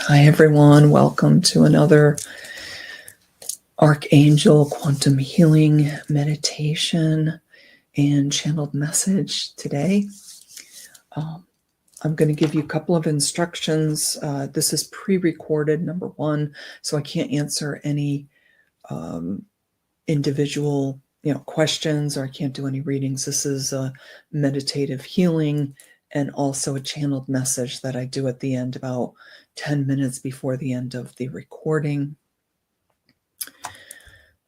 Hi, everyone. Welcome to another Archangel quantum healing meditation and channeled message today. I'm going to give you a couple of instructions. This is pre-recorded, number one, so I can't answer any individual questions, or I can't do any readings. This is a meditative healing and also a channeled message that I do at the end, about 10 minutes before the end of the recording.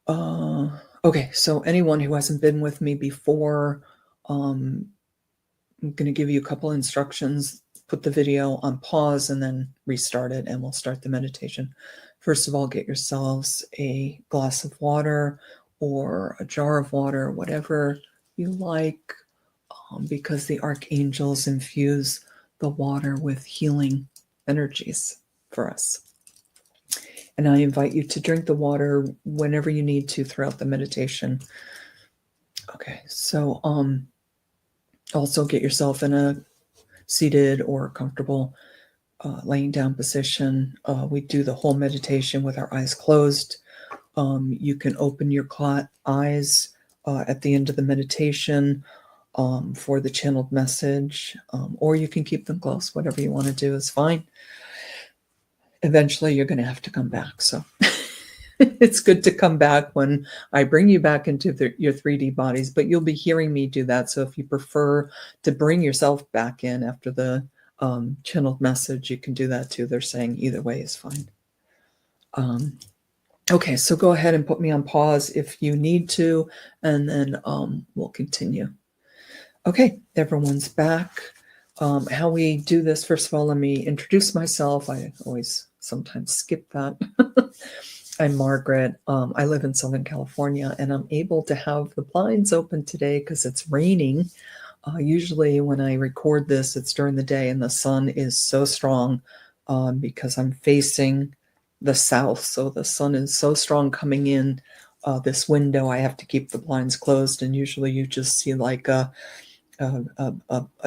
Okay, so anyone who hasn't been with me before, I'm going to give you a couple instructions. Put the video on pause and then restart it, and we'll start the meditation. First of all, get yourselves a glass of water or a jar of water, whatever you like, because the archangels infuse the water with healing energies for us. And I invite you to drink the water whenever you need to throughout the meditation. Okay, so also get yourself in a seated or comfortable laying down position. We do the whole meditation with our eyes closed. You can open your eyes at the end of the meditation for the channeled message, or you can keep them closed. Whatever you want to do is fine. Eventually, you're going to have to come back. So it's good to come back when I bring you back into your 3D bodies, but you'll be hearing me do that. So if you prefer to bring yourself back in after the channeled message, you can do that too. They're saying either way is fine. Okay, so go ahead and put me on pause if you need to, and then we'll continue. Okay, everyone's back. How we do this, first of all, let me introduce myself. I always sometimes skip that. I'm Margaret. I live in Southern California, and I'm able to have the blinds open today because it's raining. Usually when I record this, it's during the day, and the sun is so strong because I'm facing the south. So the sun is so strong coming in this window. I have to keep the blinds closed, and usually you just see like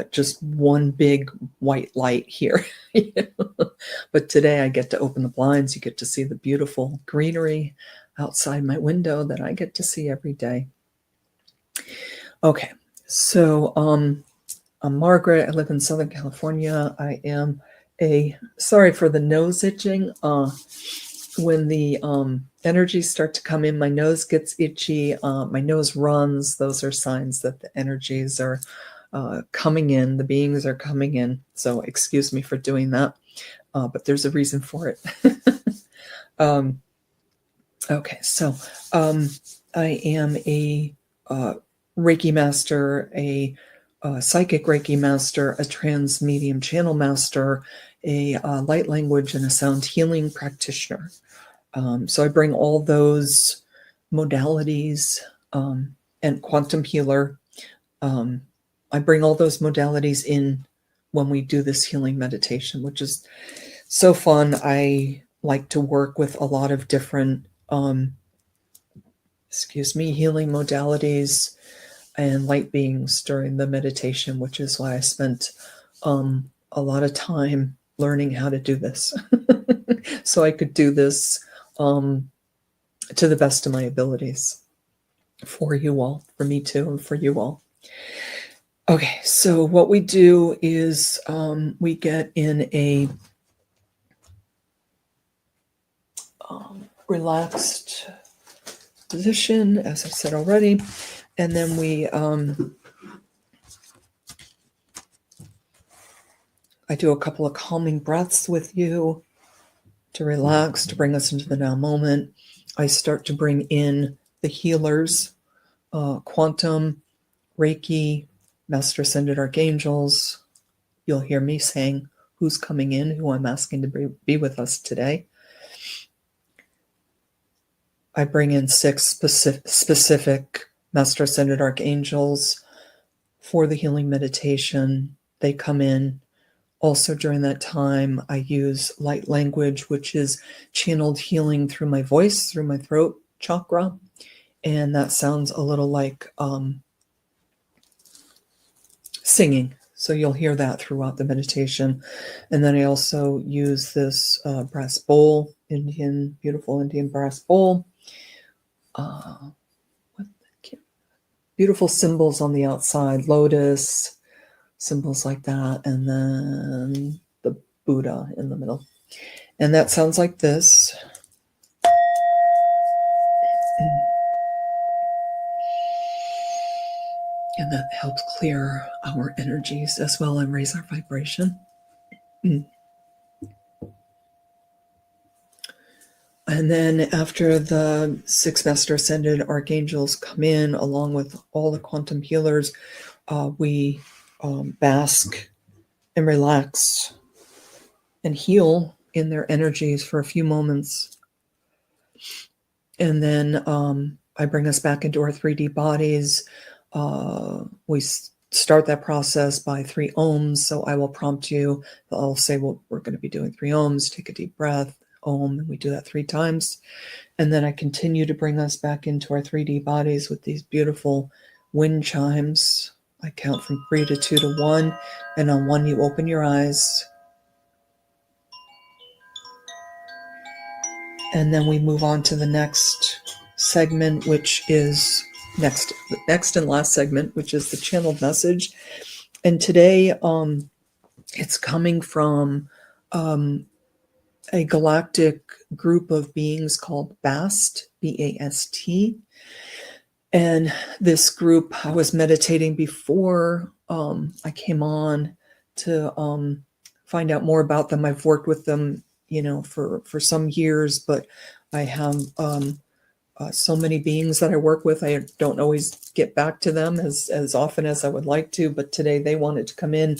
just one big white light here. But today I get to open the blinds. You get to see the beautiful greenery outside my window that I get to see every day. Okay, so I'm Margaret. I live in Southern California. I am sorry for the nose itching. When the energies start to come in, my nose gets itchy, my nose runs. Those are signs that the energies are coming in, the beings are coming in. So excuse me for doing that, but there's a reason for it. Okay, so I am a Reiki master, a psychic Reiki master, a trans medium channel master, a light language and a sound healing practitioner. So I bring all those modalities and quantum healer. I bring all those modalities in when we do this healing meditation, which is so fun. I like to work with a lot of different, healing modalities and light beings during the meditation, which is why I spent a lot of time learning how to do this. So I could do this to the best of my abilities for you all, for me too, and for you all. Okay, so what we do is we get in a relaxed position, as I said already, and then we I do a couple of calming breaths with you to relax, to bring us into the now moment. I start to bring in the healers, quantum, Reiki, Master Ascended Archangels. You'll hear me saying who's coming in, who I'm asking to be with us today. I bring in 6 specific Master Ascended Archangels for the healing meditation. They come in. Also during that time, I use light language, which is channeled healing through my voice, through my throat chakra. And that sounds a little like singing. So you'll hear that throughout the meditation. And then I also use this brass bowl, beautiful Indian brass bowl. Beautiful symbols on the outside, lotus, symbols like that, and then the Buddha in the middle. And that sounds like this. And that helps clear our energies as well and raise our vibration. And then after the 6 Master Ascended Archangels come in, along with all the quantum healers, we bask and relax and heal in their energies for a few moments. And then I bring us back into our 3D bodies. We start that process by 3 ohms. So I will prompt you. I'll say, well, we're going to be doing 3 ohms. Take a deep breath. Om, and we do that 3 times. And then I continue to bring us back into our 3D bodies with these beautiful wind chimes. I count from 3 to 2 to 1. And on 1, you open your eyes. And then we move on to the next segment, which is next and last segment, which is the channeled message. And today, it's coming from a galactic group of beings called BAST, B-A-S-T. And this group, I was meditating before I came on to find out more about them. I've worked with them, for some years, but I have so many beings that I work with. I don't always get back to them as often as I would like to, but today they wanted to come in.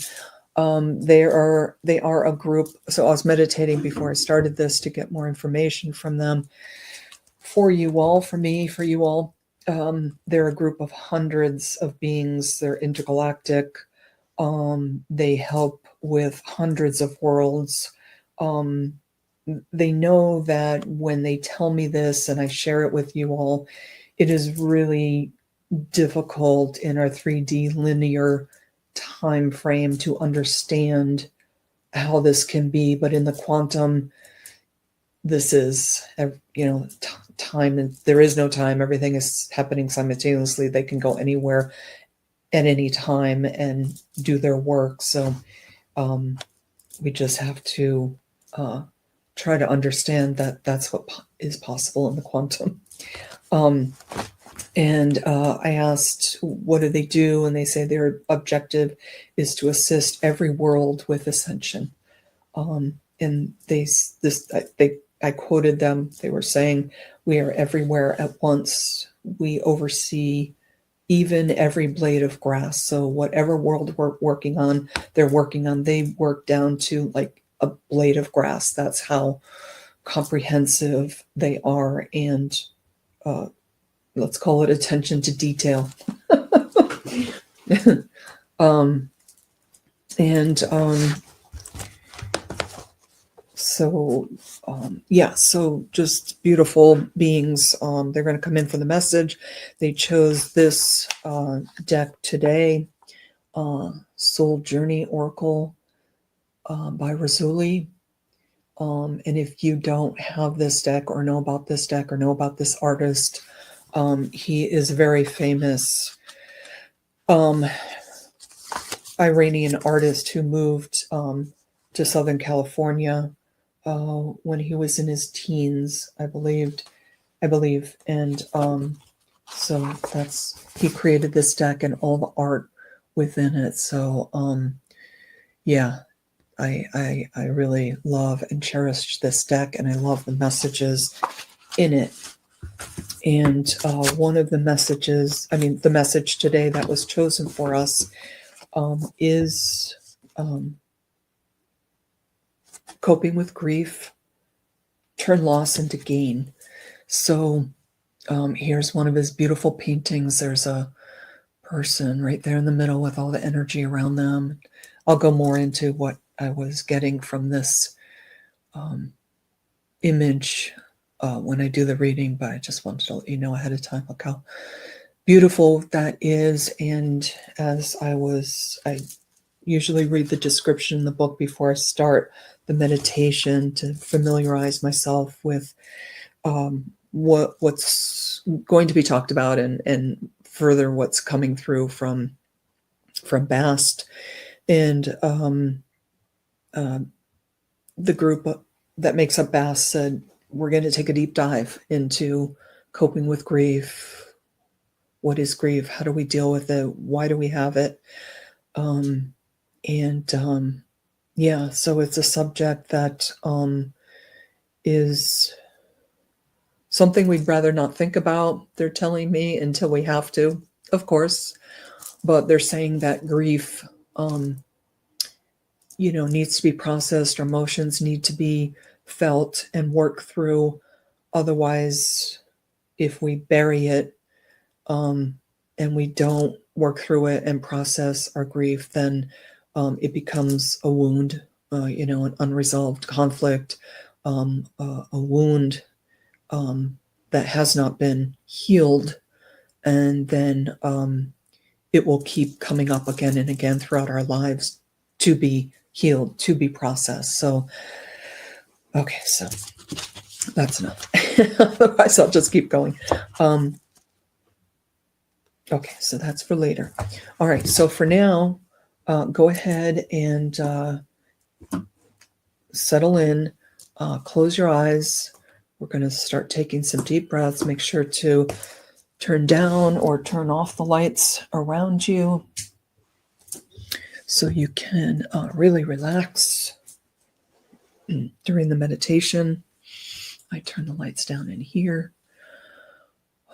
They are a group. So I was meditating before I started this to get more information from them for you all, for you all. They're a group of hundreds of beings. They're intergalactic. They help with hundreds of worlds. They know that when they tell me this and I share it with you all, it is really difficult in our 3D linear time frame to understand how this can be, but in the quantum, this is time, and there is no time. Everything is happening simultaneously. They can go anywhere at any time and do their work. So we just have to try to understand that that's what is possible in the quantum. And I asked, what do they do? And they say their objective is to assist every world with ascension. And I quoted them. They were saying, we are everywhere at once. We oversee even every blade of grass. So whatever world we're working on, they work down to like a blade of grass. That's how comprehensive they are. And let's call it attention to detail. So just beautiful beings. They're going to come in for the message. They chose this deck today, Soul Journey Oracle by Razuli. And if you don't have this deck or know about this deck or know about this artist, he is a very famous Iranian artist who moved to Southern California when he was in his teens, I believe. And so he created this deck and all the art within it. So I really love and cherish this deck, and I love the messages in it. And one of the messages, the message today that was chosen for us is coping with grief, turn loss into gain. So here's one of his beautiful paintings. There's a person right there in the middle with all the energy around them. I'll go more into what I was getting from this image when I do the reading, but I just wanted to let you know ahead of time, look how beautiful that is. And as I usually read the description in the book before I start the meditation to familiarize myself with what's going to be talked about, and further what's coming through from BAST. And the group that makes up BAST said, we're going to take a deep dive into coping with grief. What is grief? How do we deal with it? Why do we have it? Yeah, so it's a subject that is something we'd rather not think about, they're telling me, until we have to, of course. But they're saying that grief, needs to be processed. Our emotions need to be felt and worked through. Otherwise, if we bury it, and we don't work through it and process our grief, then it becomes a wound, an unresolved conflict, a wound that has not been healed. And then it will keep coming up again and again throughout our lives to be healed, to be processed. So, okay, so that's enough. Otherwise, I'll just keep going. Okay, so that's for later. All right, so for now, go ahead and settle in, close your eyes. We're going to start taking some deep breaths. Make sure to turn down or turn off the lights around you so you can really relax during the meditation. I turn the lights down in here.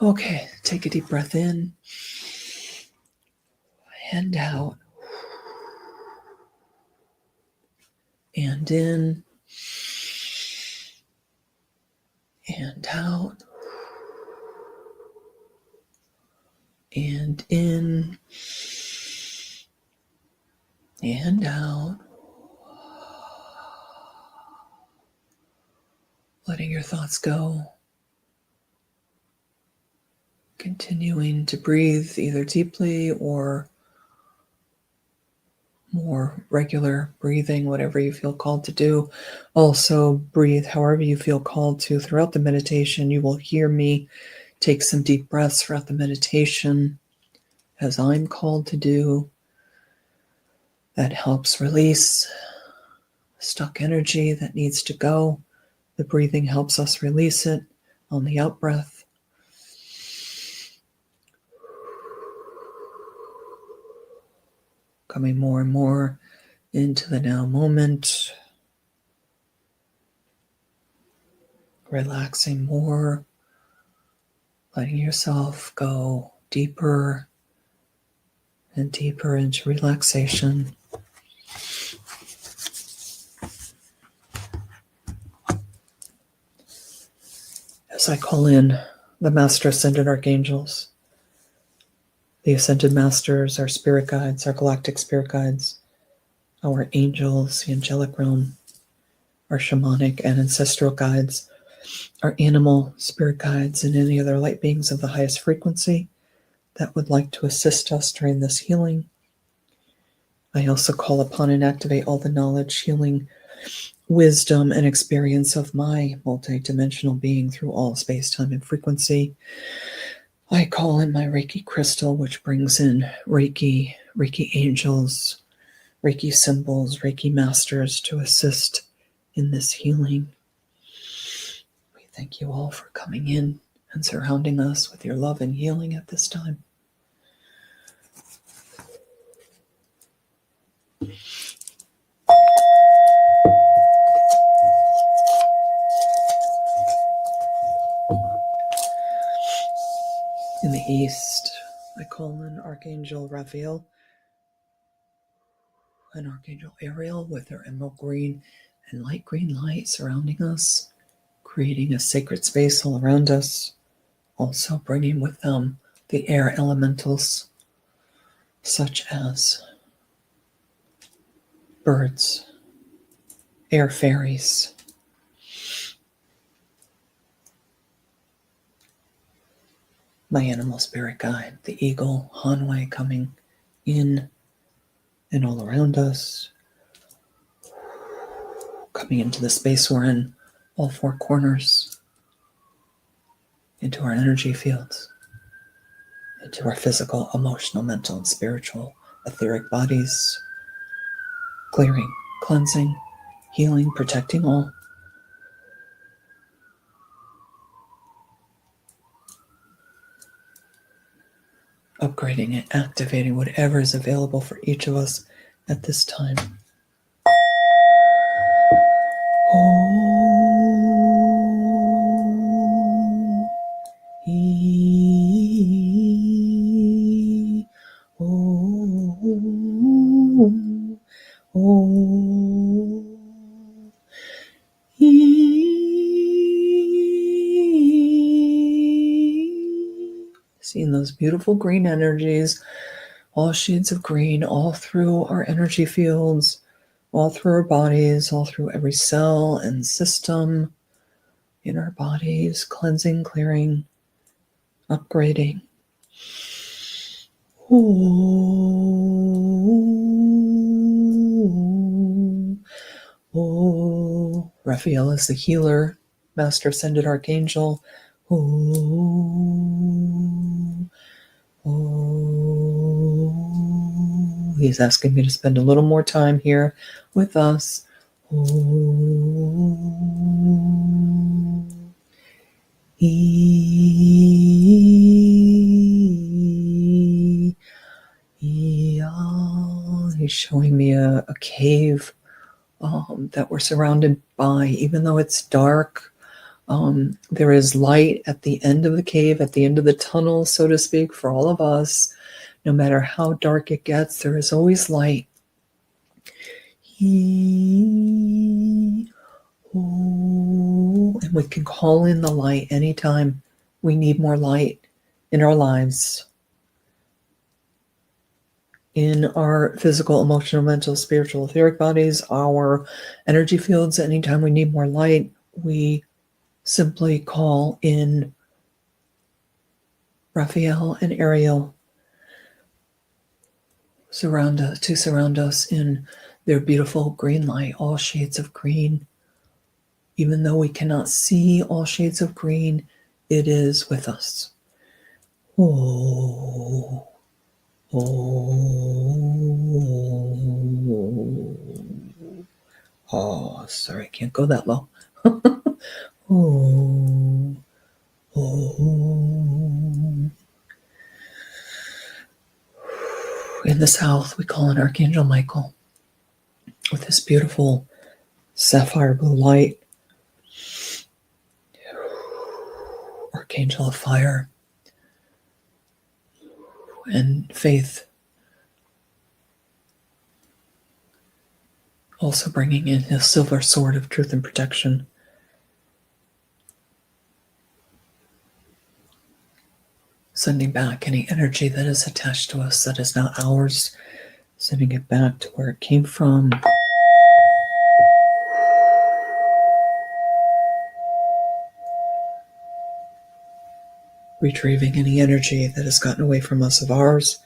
Okay, take a deep breath in and out, and in and out, and in and out. Letting your thoughts go. Continuing to breathe either deeply or more regular breathing, whatever you feel called to do. Also, breathe however you feel called to throughout the meditation. You will hear me take some deep breaths throughout the meditation as I'm called to do. That helps release stuck energy that needs to go. The breathing helps us release it on the out breath. Coming more and more into the now moment. Relaxing more. Letting yourself go deeper and deeper into relaxation. As I call in the Master Ascended Archangels, the Ascended Masters, our spirit guides, our galactic spirit guides, our angels, the angelic realm, our shamanic and ancestral guides, our animal spirit guides, and any other light beings of the highest frequency that would like to assist us during this healing. I also call upon and activate all the knowledge, healing, wisdom, and experience of my multidimensional being through all space, time, and frequency. I call in my Reiki crystal, which brings in Reiki, Reiki angels, Reiki symbols, Reiki masters to assist in this healing. We thank you all for coming in and surrounding us with your love and healing at this time. In the east, I call in Archangel Raphael and Archangel Ariel with their emerald green and light green light surrounding us, creating a sacred space all around us, also bringing with them the air elementals, such as birds, air fairies, my animal spirit guide, the eagle, Hanwei, coming in and all around us, coming into the space we're in, all four corners, into our energy fields, into our physical, emotional, mental, and spiritual, etheric bodies, clearing, cleansing, healing, protecting all. Upgrading and activating whatever is available for each of us at this time. Seeing those beautiful green energies, all shades of green, all through our energy fields, all through our bodies, all through every cell and system in our bodies, cleansing, clearing, upgrading. Raphael is the healer, Master Ascended Archangel. He's asking me to spend a little more time here with us. He's showing me a cave that we're surrounded by. Even though it's dark, there is light at the end of the cave, at the end of the tunnel, so to speak, for all of us. No matter how dark it gets, there is always light. And we can call in the light anytime we need more light in our lives, in our physical, emotional, mental, spiritual, etheric bodies, our energy fields. Anytime we need more light, we simply call in Raphael and Ariel to surround us in their beautiful green light, all shades of green. Even though we cannot see all shades of green, it is with us. Oh, sorry, I can't go that low. In the south, we call on Archangel Michael with his beautiful sapphire blue light. Archangel of fire and faith. Also bringing in his silver sword of truth and protection. Sending back any energy that is attached to us that is not ours. Sending it back to where it came from. Retrieving any energy that has gotten away from us of ours.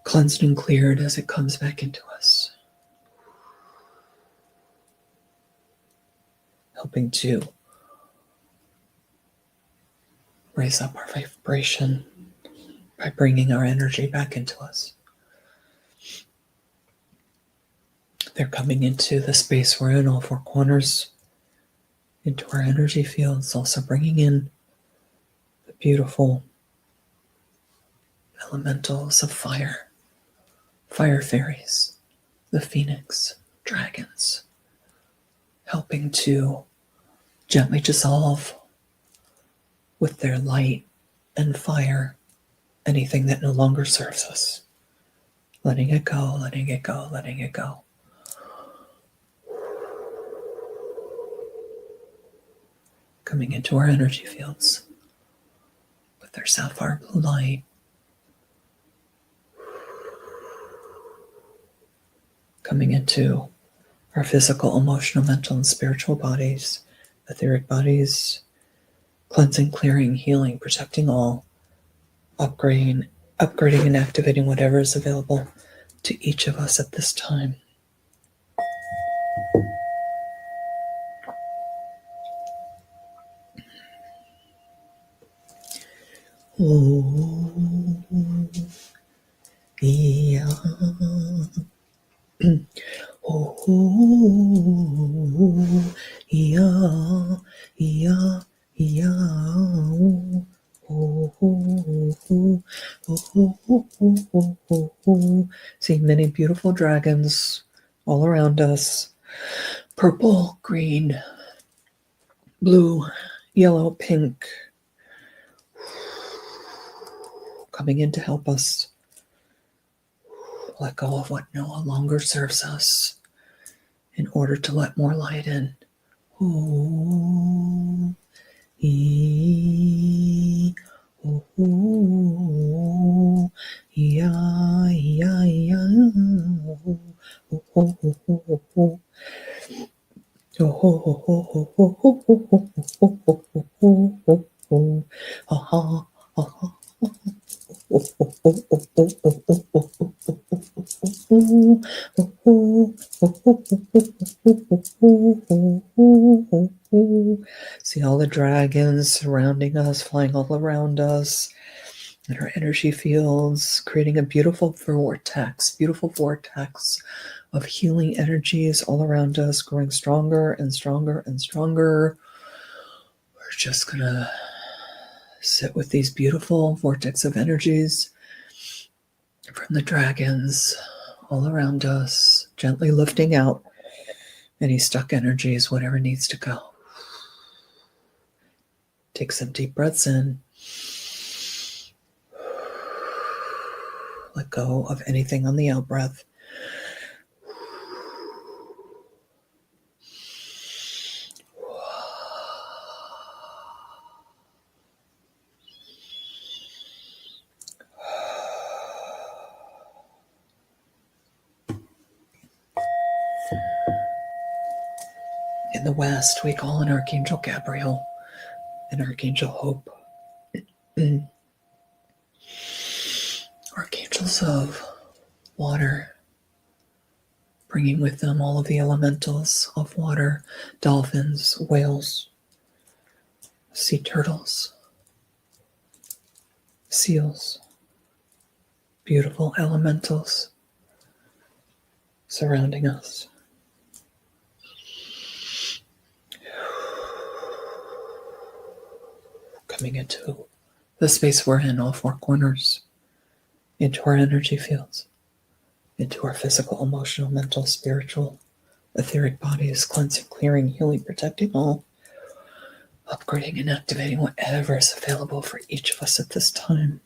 Cleansed and cleared as it comes back into us. Helping to raise up our vibration by bringing our energy back into us. They're coming into the space we're in, all four corners, into our energy fields, also bringing in the beautiful elementals of fire, fire fairies, the phoenix, dragons, helping to gently dissolve with their light and fire anything that no longer serves us. Letting it go, letting it go, letting it go. Coming into our energy fields with their sapphire blue light. Coming into our physical, emotional, mental, and spiritual bodies, etheric bodies, cleansing, clearing, healing, protecting all, upgrading and activating whatever is available to each of us at this time. Oh, yeah. Oh, yeah, yeah, yeah. Oh. See many beautiful dragons all around us. Purple, green, blue, yellow, pink. Coming in to help us let go of what no longer serves us in order to let more light in. Oh, oh, yeah, yeah, yeah. Oh, oh, oh, oh, oh. Oh, oh, oh, oh, oh, oh, oh, oh, oh, oh, oh, oh. Ha, ha, ha. See all the dragons surrounding us, flying all around us, and our energy fields, creating a beautiful vortex of healing energies all around us, growing stronger and stronger and stronger. We're just gonna sit with these beautiful vortex of energies from the dragons all around us, gently lifting out any stuck energies, whatever needs to go. Take some deep breaths in. Let go of anything on the out breath. In the West, we call on Archangel Gabriel and Archangel Hope. Archangels of water, bringing with them all of the elementals of water, dolphins, whales, sea turtles, seals, beautiful elementals surrounding us. Coming into the space we're in, all four corners, into our energy fields, into our physical, emotional, mental, spiritual, etheric bodies, cleansing, clearing, healing, protecting all, upgrading and activating whatever is available for each of us at this time.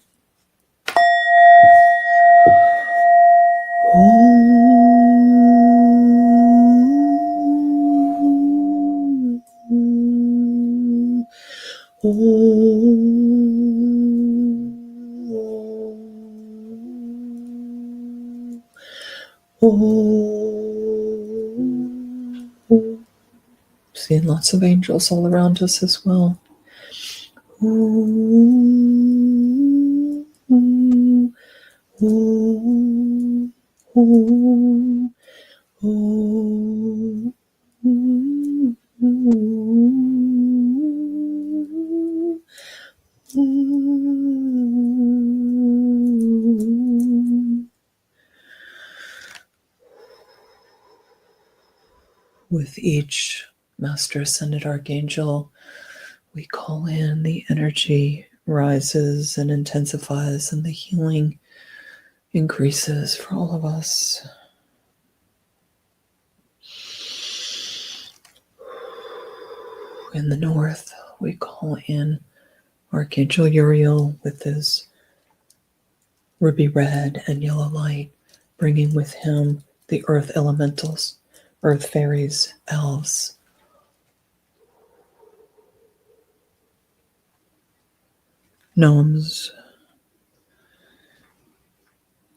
Seeing lots of angels all around us as well. With each Master Ascended Archangel, we call in, the energy rises and intensifies, and the healing increases for all of us. In the north, we call in Archangel Uriel with his ruby red and yellow light, bringing with him the earth elementals, earth fairies, elves, gnomes,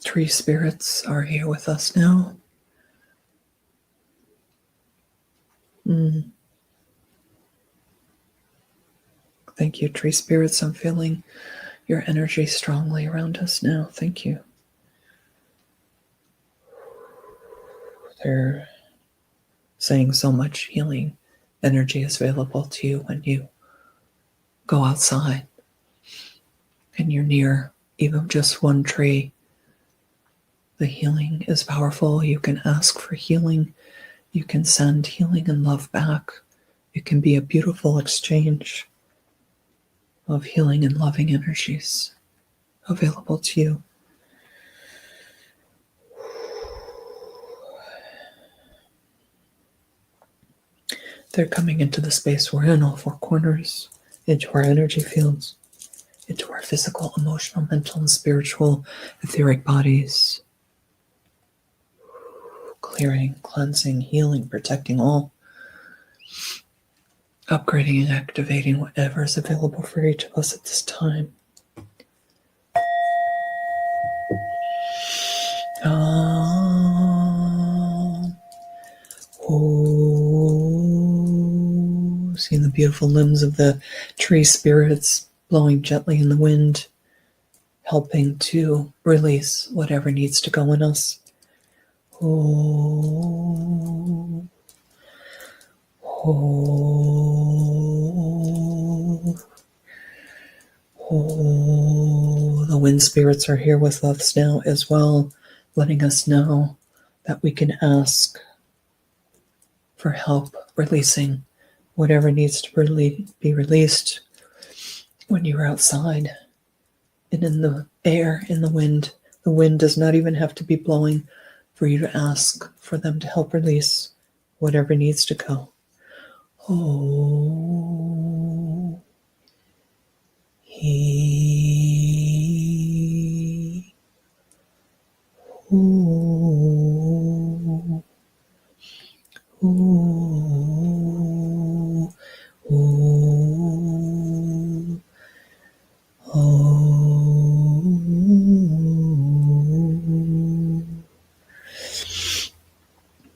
tree spirits are here with us now. Thank you, tree spirits. I'm feeling your energy strongly around us now. Thank you. They're saying so much healing energy is available to you when you go outside and you're near even just one tree. The healing is powerful. You can ask for healing. You can send healing and love back. It can be a beautiful exchange of healing and loving energies available to you. They're coming into the space we're in, all four corners, into our energy fields, into our physical, emotional, mental, and spiritual etheric bodies. Clearing, cleansing, healing, protecting all. Upgrading and activating whatever is available for each of us at this time. Seeing the beautiful limbs of the tree spirits blowing gently in the wind, helping to release whatever needs to go in us. The wind spirits are here with us now as well, letting us know that we can ask for help releasing whatever needs to be released when you're outside and in the air, in the wind. The wind does not even have to be blowing for you to ask for them to help release whatever needs to go.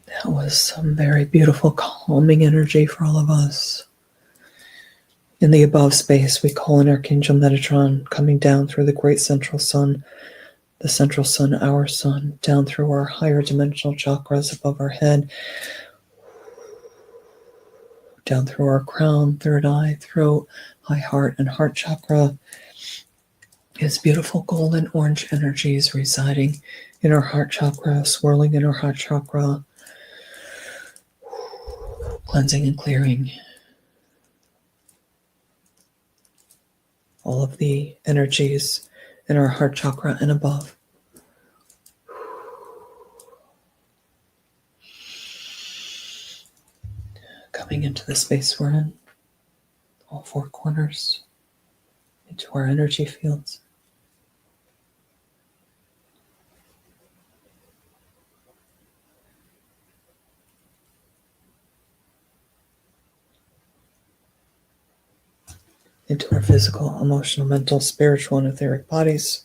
That was some very beautiful calming energy for all of us. In the above space, we call in Archangel Metatron coming down through the great central sun, the central sun, our sun, down through our higher dimensional chakras above our head, down through our crown, third eye, throat, high heart, and heart chakra. His beautiful golden orange energies residing in our heart chakra, swirling in our heart chakra, cleansing and clearing all of the energies in our heart chakra and above. Coming into the space we're in, all four corners, into our energy fields. Into our physical, emotional, mental, spiritual, and etheric bodies.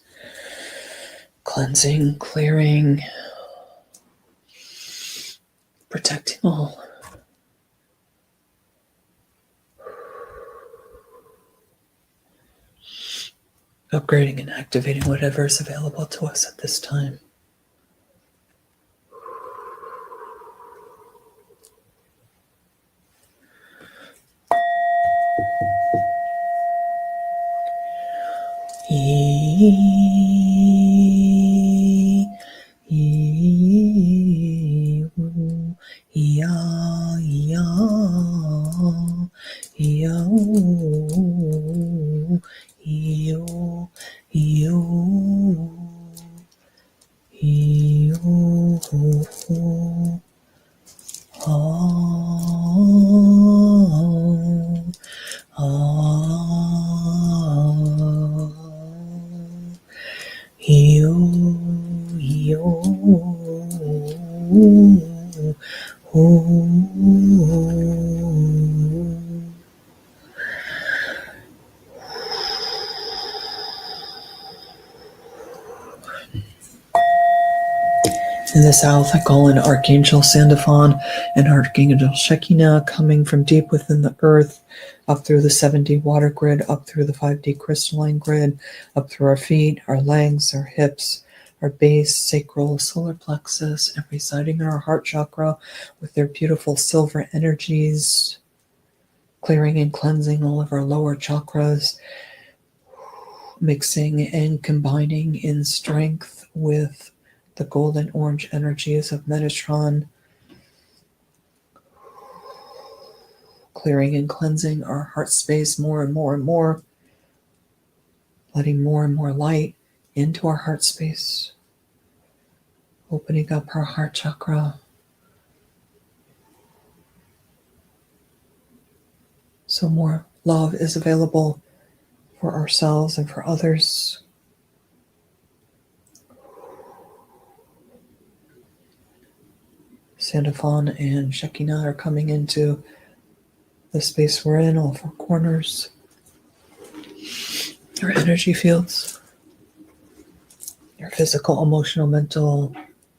Cleansing, clearing, protecting all. Upgrading and activating whatever is available to us at this time. In the south, I call in Archangel Sandalphon and Archangel Shekinah coming from deep within the earth, up through the 7D water grid, up through the 5D crystalline grid, up through our feet, our legs, our hips, our base, sacral, solar plexus, and residing in our heart chakra with their beautiful silver energies, clearing and cleansing all of our lower chakras, mixing and combining in strength with the golden orange energies of Metatron, clearing and cleansing our heart space more and more and more, letting more and more light into our heart space, opening up our heart chakra so more love is available for ourselves and for others. Sandafon and Shekinah are coming into the space we're in, all four corners, our energy fields, your physical, emotional, mental,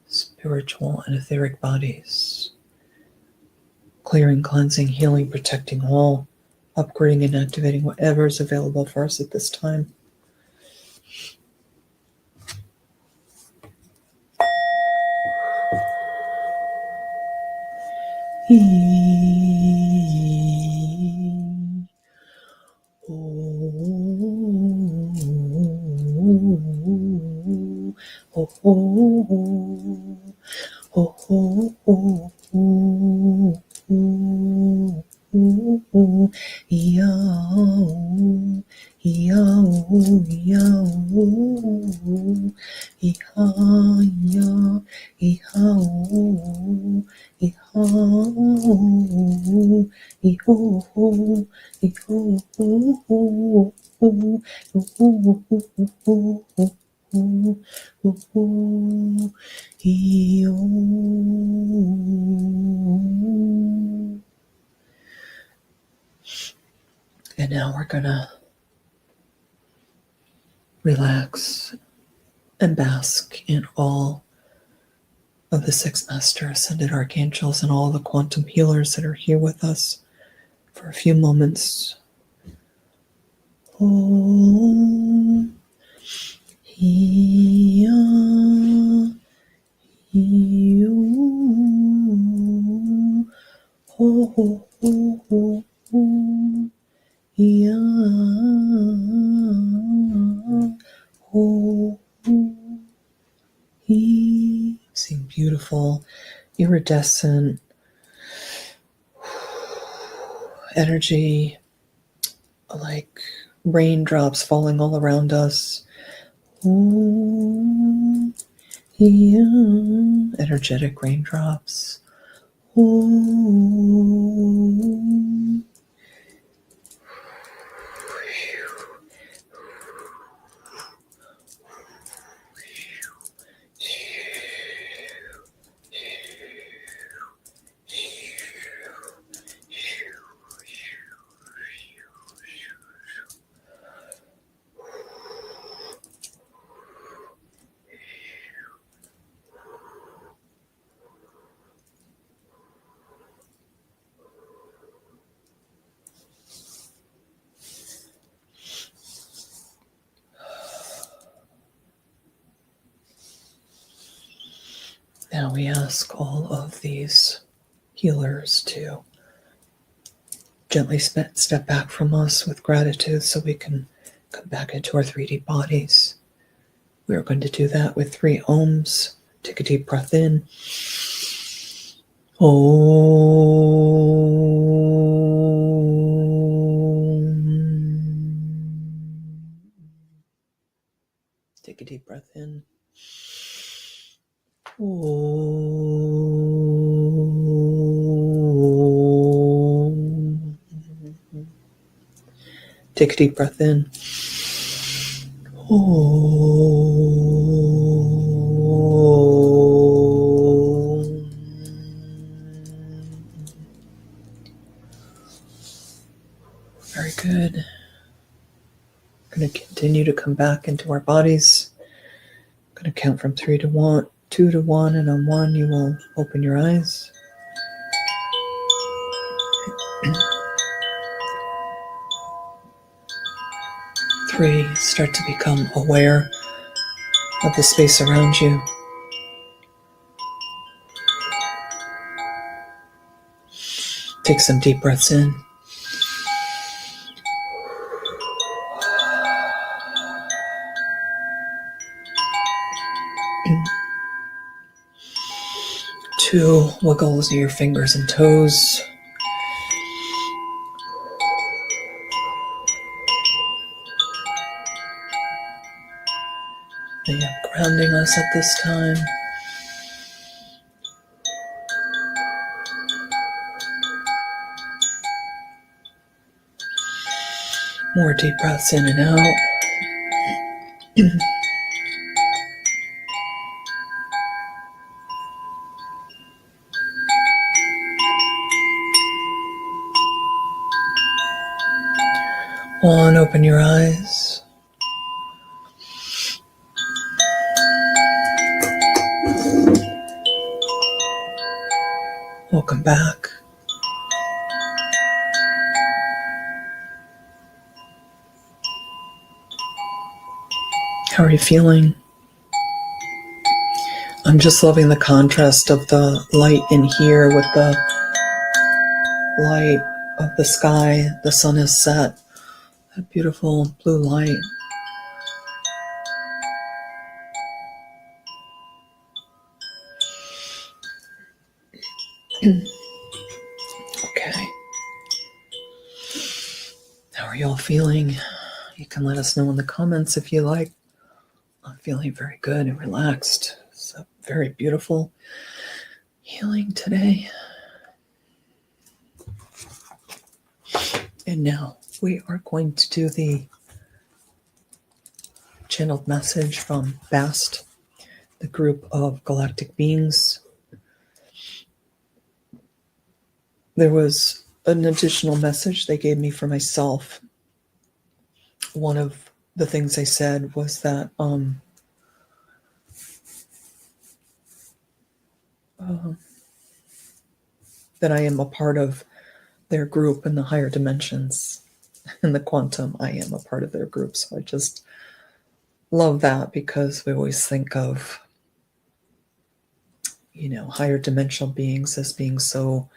spiritual, and etheric bodies. Clearing, cleansing, healing, protecting all, upgrading and activating whatever is available for us at this time. And now we're gonna relax and bask in all of the six master ascended archangels and all the quantum healers that are here with us for a few moments. Om Hiya Hiyo Ho Ho Ho Ho Ho Ya Ho He. Seeing beautiful, iridescent energy, like raindrops falling all around us. Energetic raindrops. Now we ask all of these healers to gently step back from us with gratitude so we can come back into our 3D bodies. We are going to do that with 3 ohms. Take a deep breath in. Om. Take a deep breath in. Om. Take a deep breath in. Om. Very good. We're going to continue to come back into our bodies. I'm going to count from 3 to 1, 2 to 1, and on 1 you will open your eyes. 3, start to become aware of the space around you. Take some deep breaths in. 2 wiggles of your fingers and toes. And you're grounding us at this time. More deep breaths in and out. One, open your eyes. Welcome back. How are you feeling? I'm just loving the contrast of the light in here with the light of the sky. The sun is set. That beautiful blue light. Okay. How are y'all feeling? You can let us know in the comments if you like. I'm feeling very good and relaxed. It's a very beautiful healing today. And now we are going to do the channeled message from BAST, the group of galactic beings. There was an additional message they gave me for myself. One of the things they said was that that I am a part of their group in the higher dimensions. In the quantum, I am a part of their group. So I just love that, because we always think of, higher dimensional beings as being so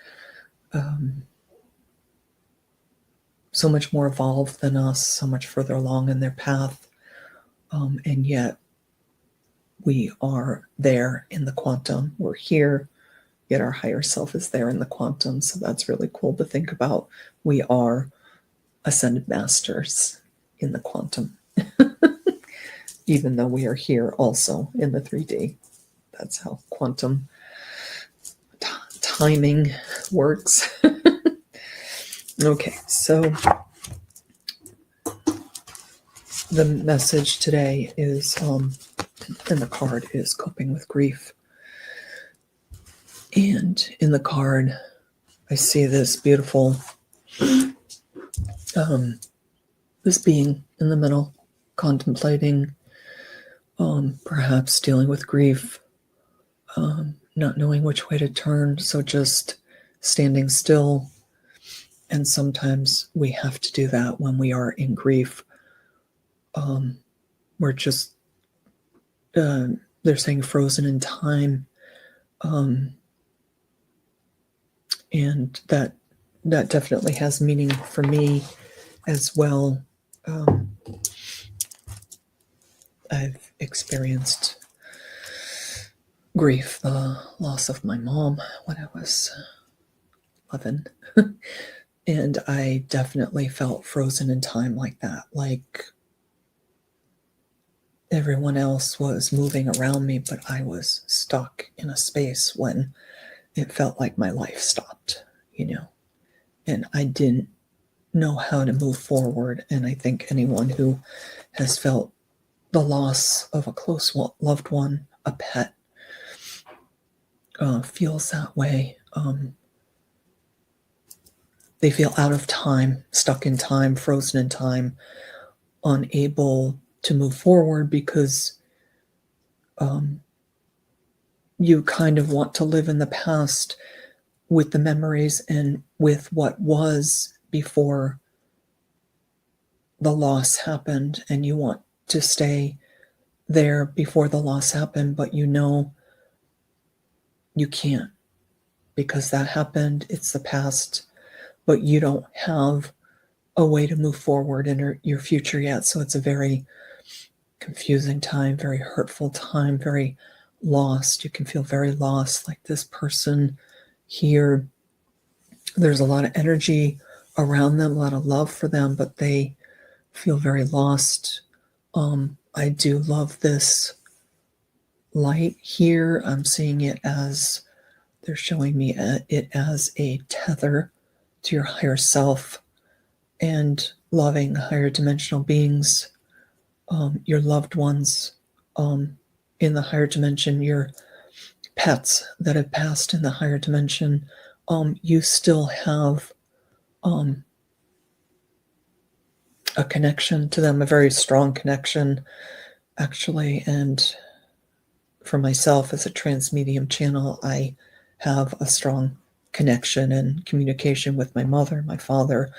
so much more evolved than us, so much further along in their path. And yet we are there in the quantum. We're here, yet our higher self is there in the quantum. So that's really cool to think about. We are ascended masters in the quantum, even though we are here also in the 3D. That's how quantum timing works. Okay, so the message today is, and the card is coping with grief. And in the card, I see this beautiful, this being in the middle, contemplating, perhaps dealing with grief, not knowing which way to turn, so just standing still. And sometimes we have to do that when we are in grief. We're just, they're saying frozen in time. And that definitely has meaning for me as well. I've experienced grief, the loss of my mom when I was 11. And I definitely felt frozen in time like that. Like everyone else was moving around me, but I was stuck in a space when it felt like my life stopped, and I didn't know how to move forward. And I think anyone who has felt the loss of a close loved one, a pet, feels that way. They feel out of time, stuck in time, frozen in time, unable to move forward, because you kind of want to live in the past with the memories and with what was before the loss happened, and you want to stay there before the loss happened, but you know you can't because that happened. It's the past, but you don't have a way to move forward in your future yet. So it's a very confusing time, very hurtful time, very lost. You can feel very lost, like this person here. There's a lot of energy around them, a lot of love for them, but they feel very lost. I do love this light here. I'm seeing it as, they're showing me it as a tether to your higher self and loving higher dimensional beings, your loved ones in the higher dimension, your pets that have passed in the higher dimension. You still have a connection to them, a very strong connection, actually. And for myself as a trans medium channel, I have a strong connection and communication with my mother, my father,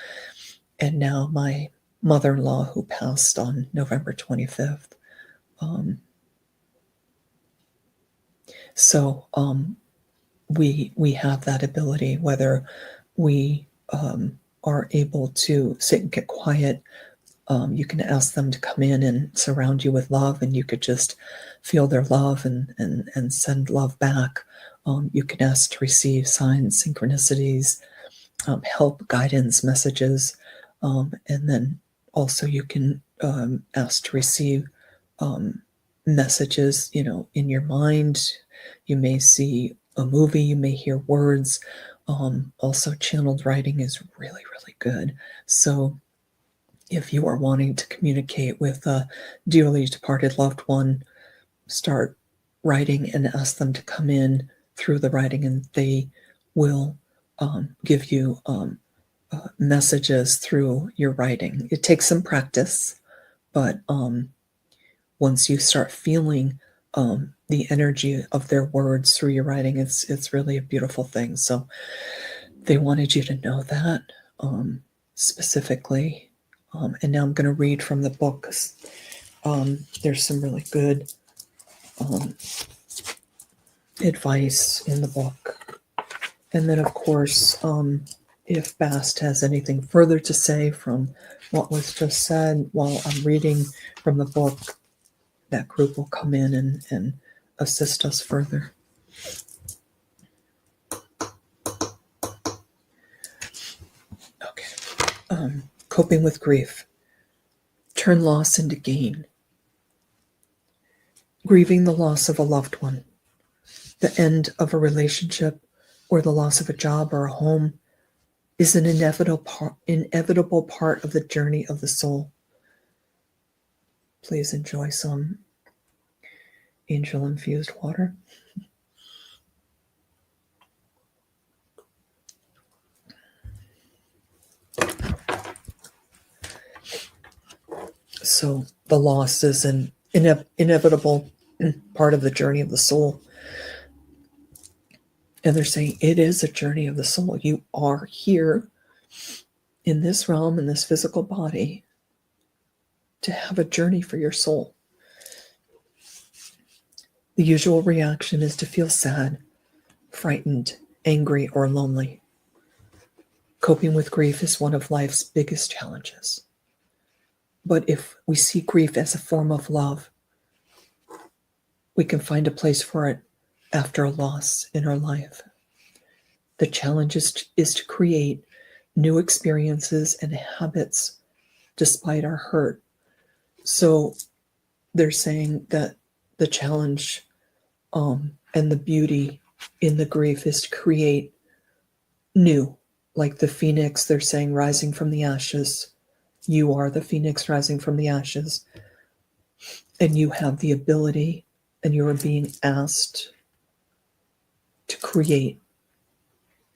and now my mother-in-law, who passed on November 25th. So we have that ability, whether we are able to sit and get quiet. You can ask them to come in and surround you with love, and you could just feel their love and send love back. You can ask to receive signs, synchronicities, help, guidance, messages, and then also you can ask to receive messages, in your mind. You may see a movie, you may hear words. Also, channeled writing is really, really good. So if you are wanting to communicate with a dearly departed loved one, start writing and ask them to come in through the writing, and they will give you messages through your writing. It takes some practice, but once you start feeling the energy of their words through your writing, it's really a beautiful thing. So they wanted you to know that specifically. And now I'm going to read from the book. There's some really good advice in the book. And then, of course, if BAST has anything further to say from what was just said while I'm reading from the book, that group will come in and assist us further. Okay. Coping with grief. Turn loss into gain. Grieving the loss of a loved one, the end of a relationship, or the loss of a job or a home is an inevitable part of the journey of the soul. Please enjoy some angel-infused water. So the loss is an inevitable part of the journey of the soul. And they're saying it is a journey of the soul. You are here in this realm, in this physical body, to have a journey for your soul. The usual reaction is to feel sad, frightened, angry, or lonely. Coping with grief is one of life's biggest challenges. But if we see grief as a form of love, we can find a place for it after a loss in our life. The challenge is to create new experiences and habits despite our hurt. So they're saying that the challenge and the beauty in the grief is to create new, like the phoenix, they're saying, rising from the ashes. You are the phoenix rising from the ashes, and you have the ability, and you are being asked to create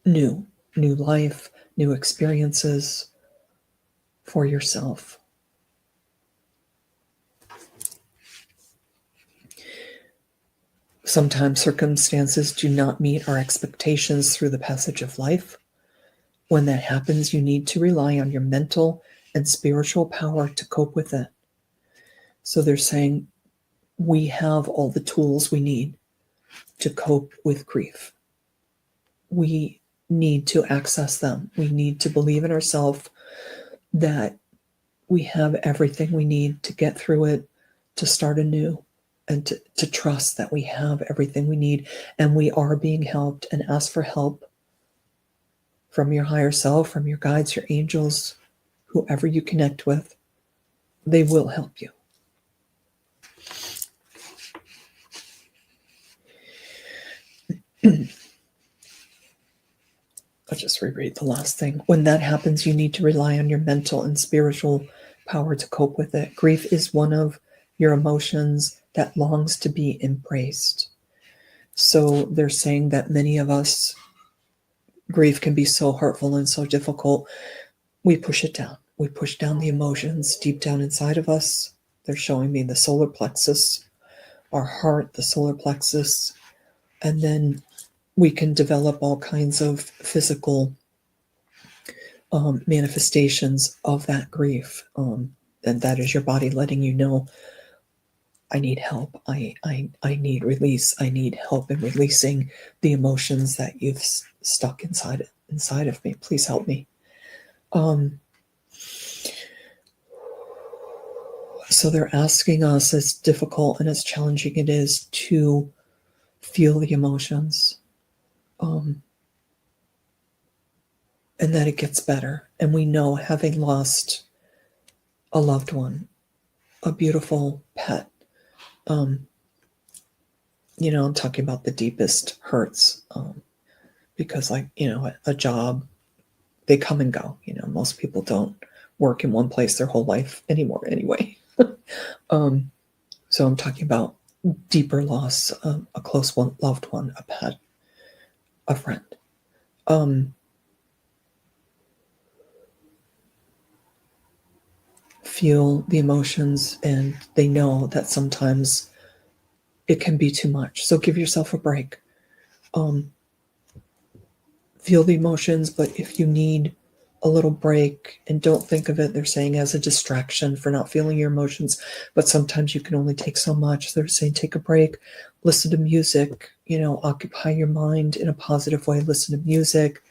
new life, new experiences for yourself. Sometimes circumstances do not meet our expectations through the passage of life. When that happens, you need to rely on your mental and spiritual power to cope with it. So they're saying we have all the tools we need to cope with grief. We need to access them. We need to believe in ourselves that we have everything we need to get through it, to start anew, and to trust that we have everything we need and we are being helped, and ask for help from your higher self, from your guides, your angels, whoever you connect with. They will help you. I'll just reread the last thing. When that happens, you need to rely on your mental and spiritual power to cope with it. Grief is one of your emotions that longs to be embraced. So they're saying that many of us, grief can be so hurtful and so difficult. We push it down. We push down the emotions deep down inside of us. They're showing me the solar plexus, our heart, the solar plexus, and then we can develop all kinds of physical manifestations of that grief. And that is your body letting you know, I need help. I need release. I need help in releasing the emotions that you've stuck inside of me. Please help me. So they're asking us, as difficult and as challenging it is, to feel the emotions. And that it gets better. And we know, having lost a loved one, a beautiful pet, I'm talking about the deepest hurts, because a job, they come and go. Most people don't work in one place their whole life anymore anyway. So I'm talking about deeper loss, a close one, loved one, a pet, a friend. Feel the emotions, and they know that sometimes it can be too much. So give yourself a break. Feel the emotions, but if you need a little break, and don't think of it, they're saying, as a distraction for not feeling your emotions, but sometimes you can only take so much. They're saying, take a break, listen to music, occupy your mind in a positive way, listen to music,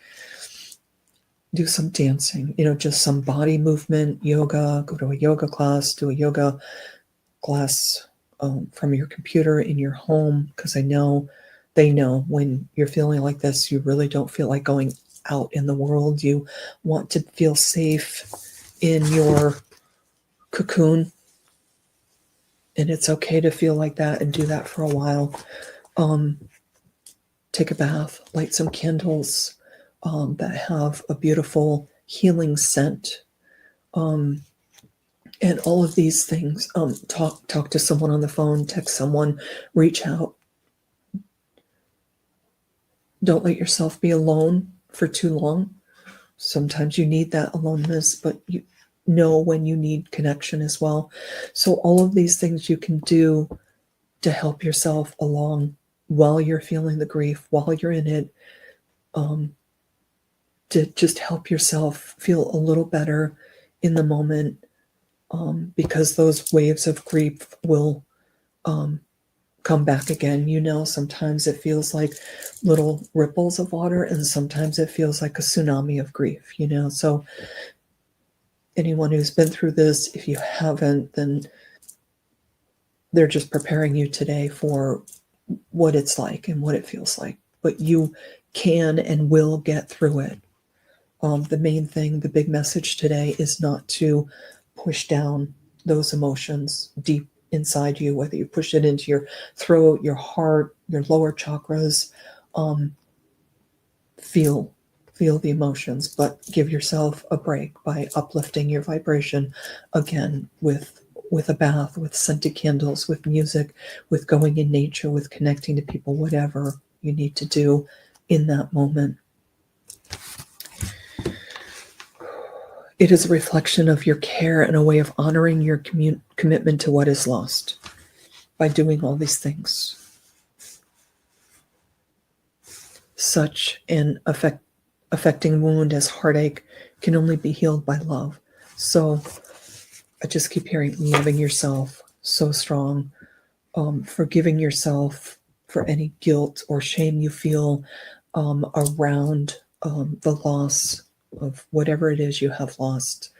do some dancing, just some body movement, yoga, go to a yoga class, do a yoga class from your computer in your home, because they know when you're feeling like this, you really don't feel like going out in the world. You want to feel safe in your cocoon, and it's okay to feel like that and do that for a while. Take a bath, light some candles that have a beautiful healing scent, and all of these things. Talk to someone on the phone, text someone, reach out. Don't let yourself be alone for too long. Sometimes you need that aloneness, but you know when you need connection as well. So all of these things you can do to help yourself along while you're feeling the grief, while you're in it, to just help yourself feel a little better in the moment, because those waves of grief will come back again. Sometimes it feels like little ripples of water, and sometimes it feels like a tsunami of grief, So anyone who's been through this, if you haven't, then they're just preparing you today for what it's like and what it feels like. But you can and will get through it. The main thing, the big message today, is not to push down those emotions deep inside you, whether you push it into your throat, your heart, your lower chakras. Feel the emotions, but give yourself a break by uplifting your vibration again with a bath, with scented candles, with music, with going in nature, with connecting to people, whatever you need to do in that moment. It is a reflection of your care and a way of honoring your commitment to what is lost by doing all these things. Such an affecting wound as heartache can only be healed by love. So I just keep hearing loving yourself so strong, forgiving yourself for any guilt or shame you feel around the loss of whatever it is you have lost.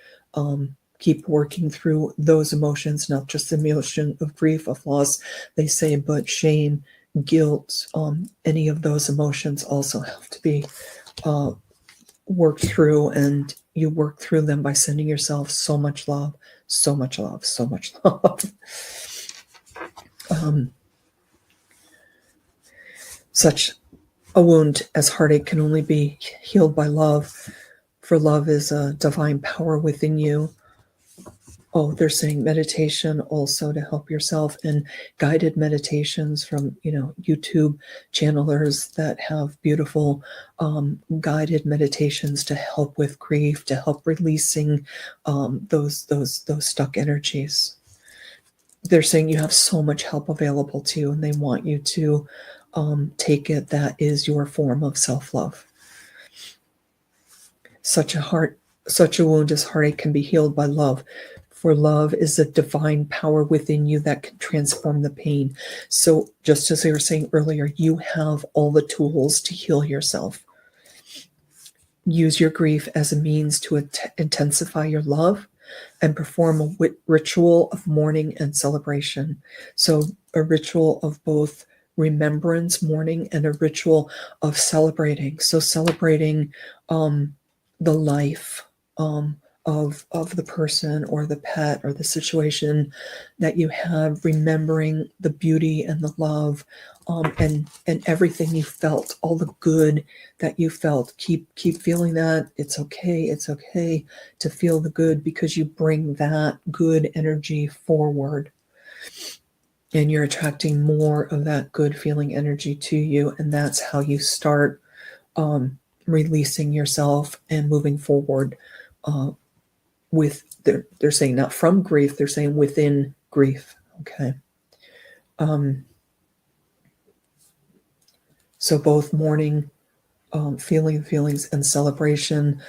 Keep working through those emotions, not just the emotion of grief, of loss, they say, but shame, guilt, any of those emotions also have to be worked through, and you work through them by sending yourself so much love, so much love, so much love. Such a wound as heartache can only be healed by love, for love is a divine power within you. Oh, they're saying meditation also to help yourself, and guided meditations from, YouTube channelers that have beautiful guided meditations to help with grief, to help releasing those stuck energies. They're saying you have so much help available to you, and they want you to take it. That is your form of self-love. Such a wound as heartache can be healed by love, for love is a divine power within you that can transform the pain. So just as I was saying earlier, you have all the tools to heal yourself. Use your grief as a means to intensify your love and perform a ritual of mourning and celebration. So a ritual of both remembrance, mourning, and a ritual of celebrating. So celebrating the life of the person or the pet or the situation that you have, remembering the beauty and the love and everything you felt, all the good that you felt. Keep feeling that. It's okay to feel the good, because you bring that good energy forward, and you're attracting more of that good feeling energy to you, and that's how you start releasing yourself and moving forward with, they're saying not from grief, they're saying within grief. Okay. So both mourning, feelings, and celebration,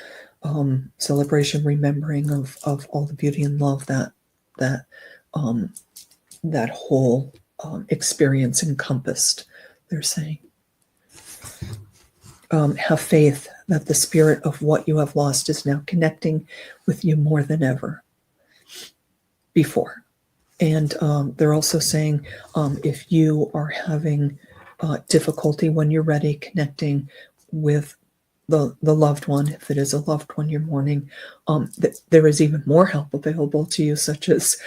remembering of all the beauty and love that whole experience encompassed, they're saying. Have faith that the spirit of what you have lost is now connecting with you more than ever before. And they're also saying if you are having difficulty when you're ready connecting with the loved one, if it is a loved one you're mourning, there is even more help available to you, such as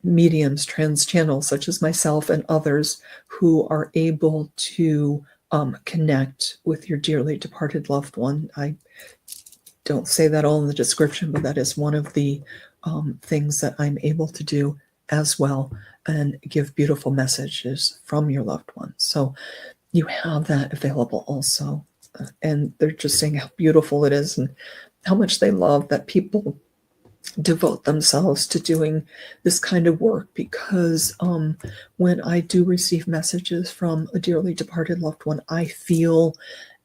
mediums, trans channels, such as myself and others, who are able to connect with your dearly departed loved one. I don't say that all in the description, but that is one of the things that I'm able to do as well, and give beautiful messages from your loved one. So you have that available also. And they're just saying how beautiful it is and how much they love that people devote themselves to doing this kind of work, because when I do receive messages from a dearly departed loved one, I feel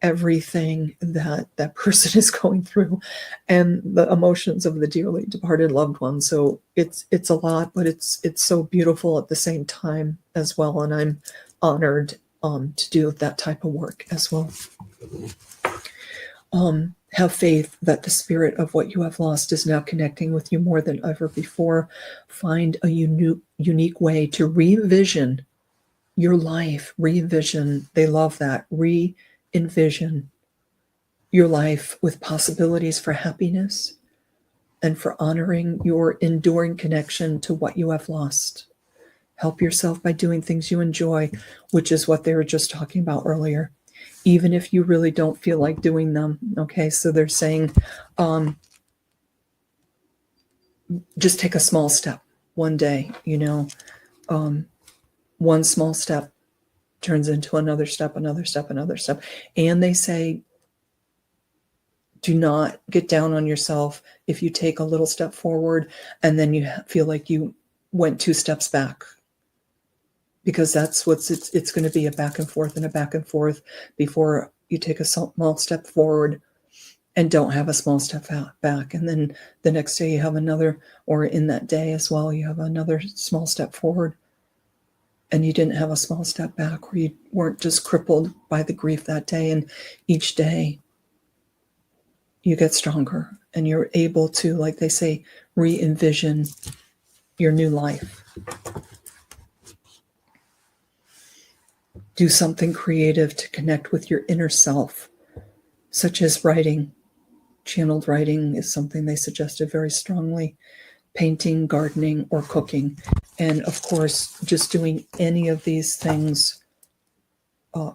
everything that that person is going through and the emotions of the dearly departed loved one. So it's a lot, but it's so beautiful at the same time as well, and I'm honored to do that type of work as well. Have faith that the spirit of what you have lost is now connecting with you more than ever before. Find a unique way to re-envision your life. Re-envision. They love that. Re-envision your life with possibilities for happiness and for honoring your enduring connection to what you have lost. Help yourself by doing things you enjoy, which is what they were just talking about earlier, even if you really don't feel like doing them. Okay, so they're saying just take a small step one day, one small step turns into another step, another step, another step. And they say, do not get down on yourself if you take a little step forward and then you feel like you went 2 steps back, because that's it's going to be a back and forth and a back and forth before you take a small step forward and don't have a small step back. And then the next day you have another, or in that day as well, you have another small step forward. and you didn't have a small step back, or you weren't just crippled by the grief that day. And each day you get stronger and you're able to, like they say, re-envision your new life. Do something creative to connect with your inner self, such as writing. Channeled writing is something they suggested very strongly. Painting, gardening, or cooking. And of course, just doing any of these things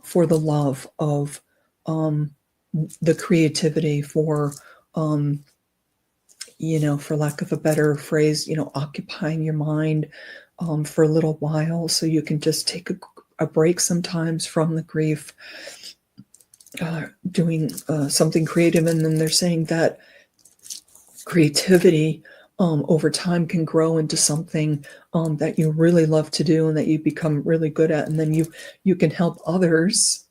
for the love of the creativity, for, for lack of a better phrase, occupying your mind for a little while, so you can just take a break sometimes from the grief, doing something creative. And then they're saying that creativity over time can grow into something that you really love to do and that you become really good at. And then you can help others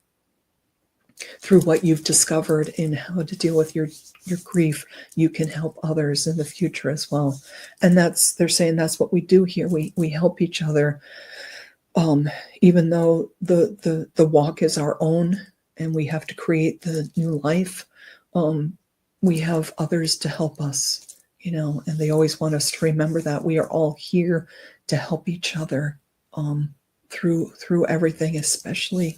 through what you've discovered in how to deal with your grief. You can help others in the future as well. And they're saying that's what we do here. We help each other, even though the walk is our own and we have to create the new life. We have others to help us. And they always want us to remember that we are all here to help each other through everything, especially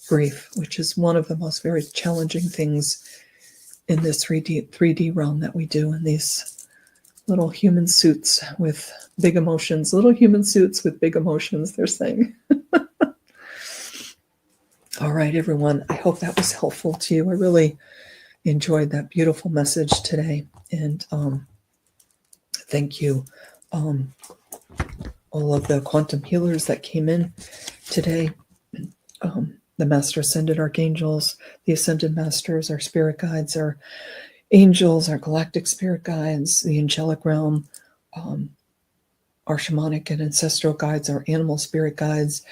grief, which is one of the most very challenging things in this 3D realm that we do in these little human suits with big emotions. Little human suits with big emotions, they're saying. All right, everyone. I hope that was helpful to you. I really enjoyed that beautiful message today. And thank you, all of the quantum healers that came in today, the Master Ascended Archangels, the Ascended Masters, our spirit guides, our angels, our galactic spirit guides, the angelic realm, our shamanic and ancestral guides, our animal spirit guides,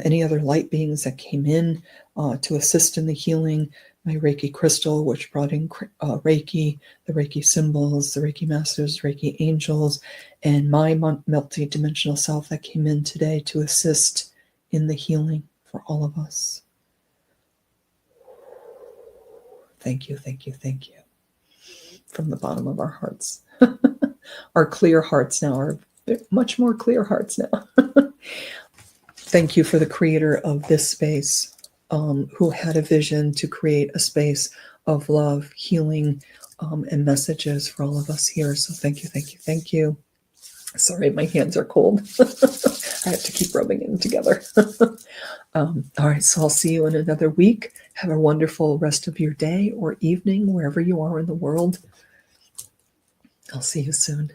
any other light beings that came in to assist in the healing, my Reiki crystal, which brought in Reiki, the Reiki symbols, the Reiki masters, Reiki angels, and my multi-dimensional self that came in today to assist in the healing for all of us. Thank you, thank you, thank you. From the bottom of our hearts. Our clear hearts now are much more clear hearts now. Thank you for the creator of this space, who had a vision to create a space of love, healing, and messages for all of us here. So thank you, thank you, thank you. Sorry, my hands are cold. I have to keep rubbing them together. All right, so I'll see you in another week. Have a wonderful rest of your day or evening, wherever you are in the world. I'll see you soon.